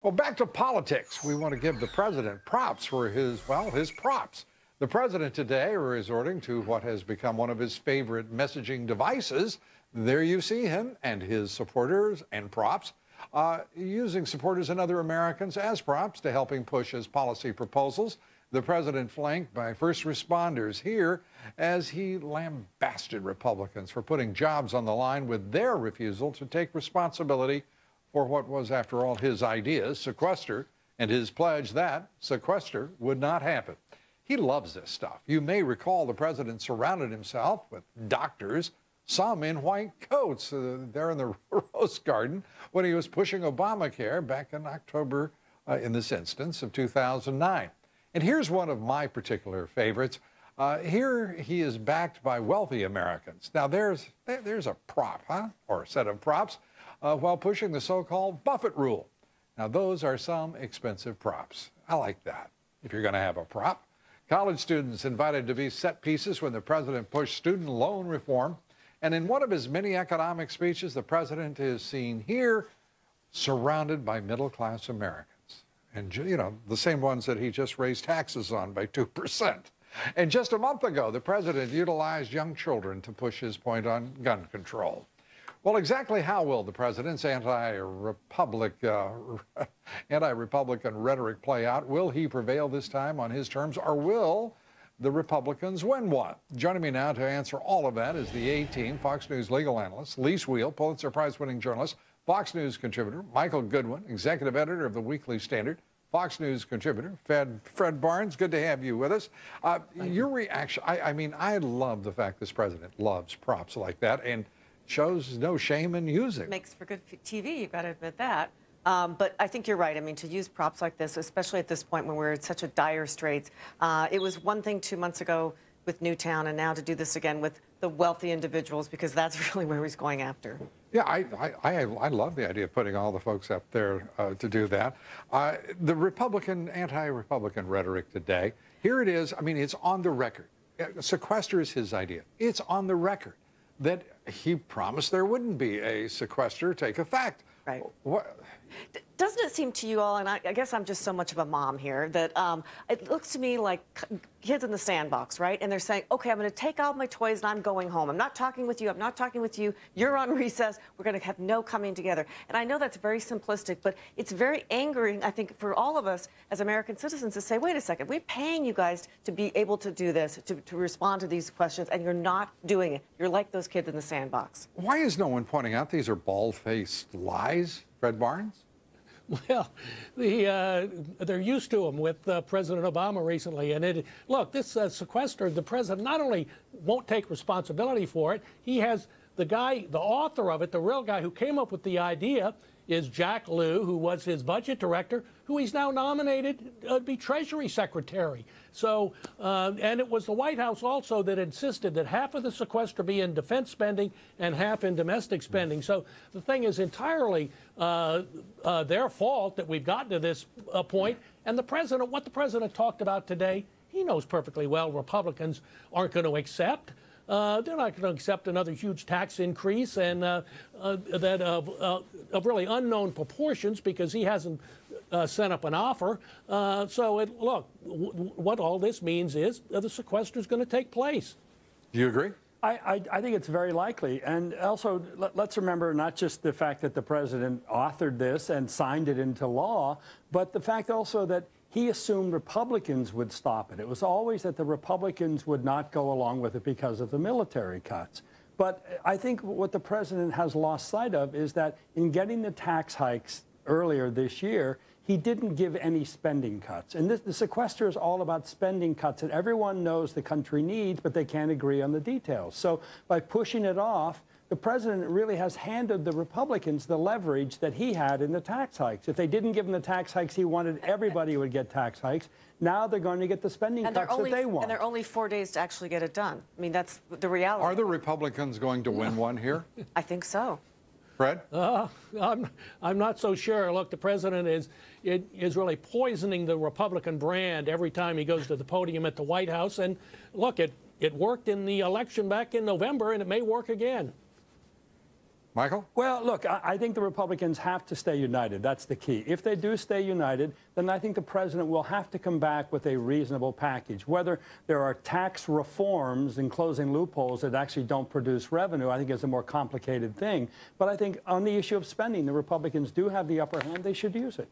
Well, back to politics. We want to give the president props for his props. The president today resorting to what has become one of his favorite messaging devices. There you see him and his supporters and props, using supporters and other Americans as props to helping push his policy proposals. The president flanked by first responders here as he lambasted Republicans for putting jobs on the line with their refusal to take responsibility for what was, after all, his idea, sequester, and his pledge that sequester would not happen. He loves this stuff. You may recall the president surrounded himself with doctors, some in white coats, there in the Rose Garden when he was pushing Obamacare back in October, in this instance, of 2009. And here's one of my particular favorites. Here he is backed by wealthy Americans. Now there's a prop, or a set of props, while pushing the so-called Buffett rule. Now those are some expensive props. I like that, if you're going to have a prop. College students invited to be set pieces when the president pushed student loan reform. And in one of his many economic speeches, the president is seen here surrounded by middle-class Americans. And, you know, the same ones that he just raised taxes on by 2%. And just a month ago, the president utilized young children to push his point on gun control. Well, exactly how will the president's anti-Republican rhetoric play out? Will he prevail this time on his terms, or will the Republicans win one? Joining me now to answer all of that is the A-Team Fox News legal analyst, Lise Wheel, Pulitzer Prize-winning journalist, Fox News contributor, Michael Goodwin, executive editor of the Weekly Standard, Fox News contributor, Fred Barnes. Good to have you with us. Your reaction, I mean, I love the fact this president loves props like that and shows no shame in using. Makes for good TV, you've got to admit that. But I think you're right. I mean, to use props like this, especially at this point when we're in such a dire straits, it was one thing 2 months ago with Newtown, and now to do this again with the wealthy individuals, because that's really where he's going after. Yeah, I love the idea of putting all the folks up there to do that. The anti-Republican rhetoric today, here it is. I mean, it's on the record. Sequester is his idea. It's on the record that he promised there wouldn't be a sequester take effect. Right. Doesn't it seem to you all, and I guess I'm just so much of a mom here, that it looks to me like kids in the sandbox, right? And they're saying, okay, I'm going to take out my toys and I'm going home. I'm not talking with you. I'm not talking with you. You're on recess. We're going to have no coming together. And I know that's very simplistic, but it's very angering, I think, for all of us as American citizens to say, wait a second, we're paying you guys to be able to do this, to respond to these questions, and you're not doing it. You're like those kids in the sandbox. Why is no one pointing out these are bald-faced lies, Fred Barnes? Well, they're used to them with President Obama recently. And look, this sequester, the president not only won't take responsibility for it, he has the author of it, the real guy who came up with the idea, is Jack Lew, who was his budget director, who he's now nominated to be Treasury Secretary. So, and it was the White House also that insisted that half of the sequester be in defense spending and half in domestic spending. So the thing is entirely their fault that we've gotten to this point. And the president, what the president talked about today, he knows perfectly well Republicans aren't going to accept. They're not going to accept another huge tax increase, and that of really unknown proportions, because he hasn't sent up an offer. Look, what all this means is the sequester is going to take place. Do you agree? I think it's very likely. And also, let's remember not just the fact that the president authored this and signed it into law, but the fact also that he assumed Republicans would stop it. It was always that the Republicans would not go along with it because of the military cuts. But I think what the president has lost sight of is that in getting the tax hikes earlier this year, he didn't give any spending cuts. And the sequester is all about spending cuts that everyone knows the country needs, but they can't agree on the details. So by pushing it off, the president really has handed the Republicans the leverage that he had in the tax hikes. If they didn't give him the tax hikes he wanted, everybody would get tax hikes. Now they're going to get the spending cuts that they want. And they're only 4 days to actually get it done. I mean, that's the reality. Are the Republicans going to win one here? I think so. Fred? I'm not so sure. Look, the president is really poisoning the Republican brand every time he goes to the podium at the White House. And look, it worked in the election back in November, and it may work again. Michael? Well, look, I think the Republicans have to stay united. That's the key. If they do stay united, then I think the president will have to come back with a reasonable package. Whether there are tax reforms and closing loopholes that actually don't produce revenue, I think is a more complicated thing. But I think on the issue of spending, the Republicans do have the upper hand. They should use it.